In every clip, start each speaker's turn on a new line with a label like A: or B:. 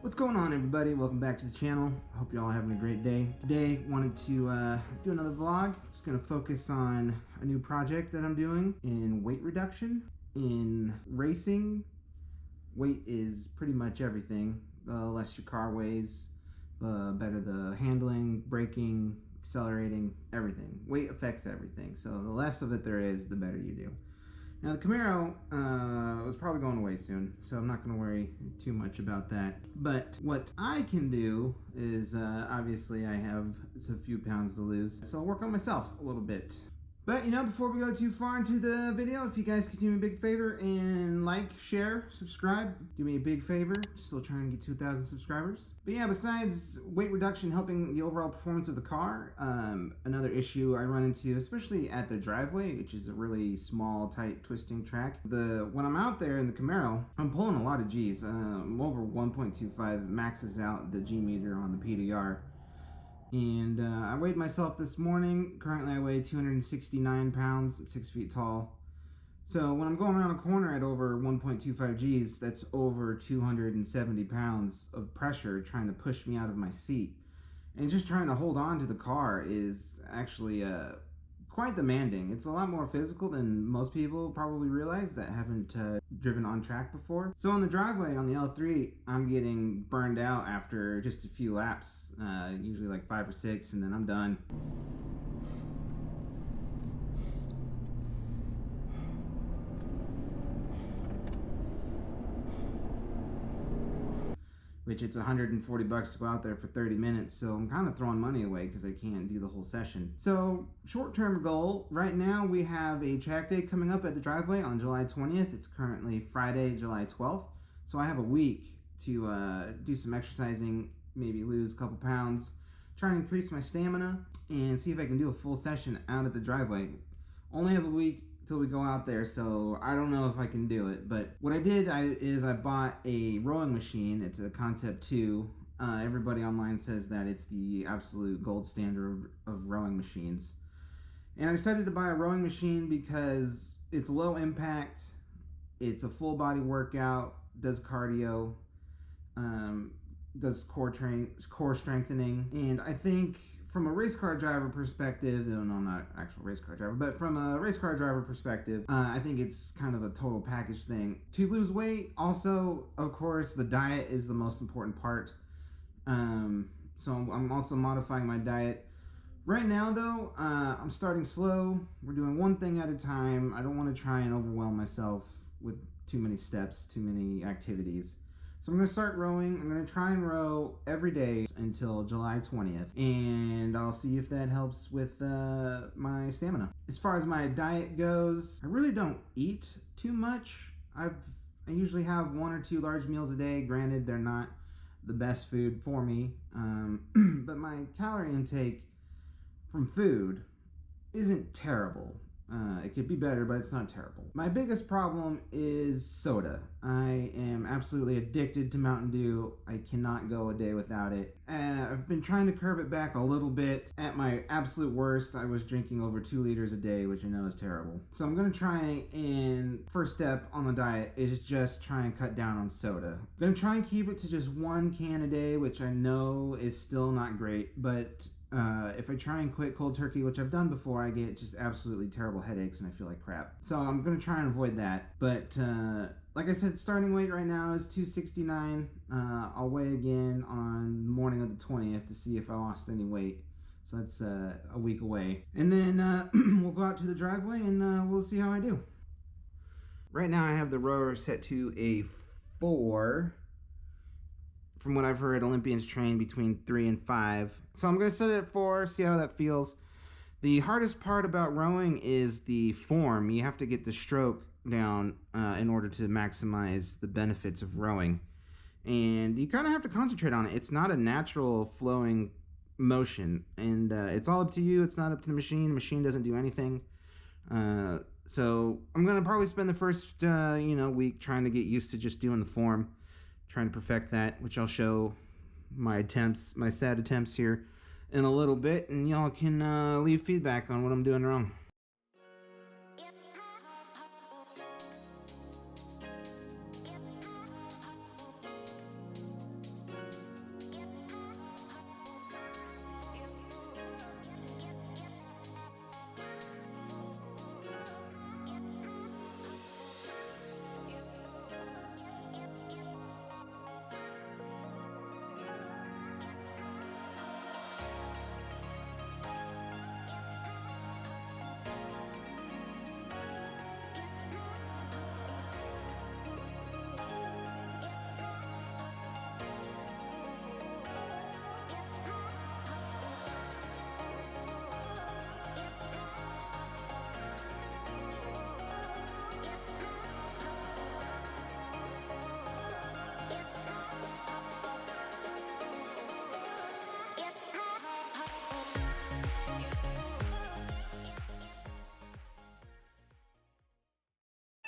A: What's going on, everybody? Welcome back to the channel. I hope you're all having a great day. Today, wanted to do another vlog. Just gonna focus on a new project that I'm doing in weight reduction. In racing, weight is pretty much everything. The less your car weighs, the better the handling, braking, accelerating, everything. Weight affects everything. So the less of it there is, the better you do. Now the Camaro was probably going away soon, so I'm not going to worry too much about that. But what I can do is, obviously I have a few pounds to lose, so I'll work on myself a little bit. But, before we go too far into the video, if you guys could do me a big favor and like, share, subscribe, do me a big favor. Still trying to get 2,000 subscribers. But yeah, besides weight reduction helping the overall performance of the car, another issue I run into, especially at the driveway, which is a really small, tight, twisting track. When I'm out there in the Camaro, I'm pulling a lot of G's. I'm over 1.25, maxes out the G meter on the PDR. And I weighed myself this morning. Currently I weigh 269 pounds, I'm 6 feet tall. So when I'm going around a corner at over 1.25 G's, that's over 270 pounds of pressure trying to push me out of my seat. And just trying to hold on to the car is actually quite demanding. It's a lot more physical than most people probably realize that haven't driven on track before. So on the driveway on the L3, I'm getting burned out after just a few laps, usually like 5 or 6, and then I'm done. Which it's $140 to go out there for 30 minutes, so I'm kind of throwing money away because I can't do the whole session. So short-term goal, right now we have a track day coming up at the driveway on July 20th. It's currently Friday, July 12th. So I have a week to do some exercising, maybe lose a couple pounds, try and increase my stamina, and see if I can do a full session out at the driveway. Only have a week till we go out there, so I don't know if I can do it. But what I did is I bought a rowing machine. It's a Concept 2. Everybody online says that it's the absolute gold standard of rowing machines. And I decided to buy a rowing machine because it's low impact, it's a full body workout, does cardio, does core strengthening, and I think from a race car driver perspective, no, not actual race car driver, but from a race car driver perspective, I think it's kind of a total package thing. To lose weight, also, of course, the diet is the most important part. So I'm also modifying my diet. Right now, though, I'm starting slow. We're doing one thing at a time. I don't want to try and overwhelm myself with too many steps, too many activities. So I'm going to start rowing. I'm going to try and row every day until July 20th, and I'll see if that helps with my stamina. As far as my diet goes, I really don't eat too much. I usually have 1 or 2 large meals a day. Granted, they're not the best food for me, but my calorie intake from food isn't terrible. It could be better, but it's not terrible. My biggest problem is soda. I am absolutely addicted to Mountain Dew. I cannot go a day without it. I've been trying to curb it back a little bit. At my absolute worst, I was drinking over 2 liters a day, which I know is terrible. So I'm gonna try, and first step on the diet is just try and cut down on soda. I'm gonna try and keep it to just 1 can a day, which I know is still not great, but if I try and quit cold turkey, which I've done before, I get just absolutely terrible headaches and I feel like crap. So I'm going to try and avoid that. But like I said, starting weight right now is 269. I'll weigh again on the morning of the 20th to see if I lost any weight. So that's a week away. And then we'll go out to the driveway and we'll see how I do. Right now I have the rower set to a 4. From what I've heard, Olympians train between 3 and 5. So I'm going to set it at 4, see how that feels. The hardest part about rowing is the form. You have to get the stroke down in order to maximize the benefits of rowing. And you kind of have to concentrate on it. It's not a natural flowing motion. And it's all up to you. It's not up to the machine. The machine doesn't do anything. So I'm going to probably spend the first week trying to get used to just doing the form. Trying to perfect that, which I'll show my sad attempts here in a little bit, and y'all can leave feedback on what I'm doing wrong.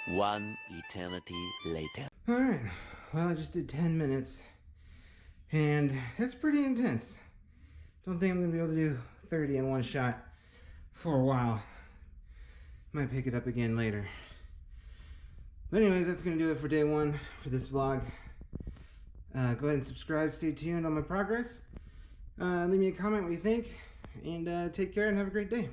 B: One eternity later.
A: Alright, well I just did 10 minutes and that's pretty intense. Don't think I'm going to be able to do 30 in one shot for a while. Might pick it up again later. But anyways, that's going to do it for day one for this vlog. Go ahead and subscribe, stay tuned on my progress. Leave me a comment what you think, and take care and have a great day.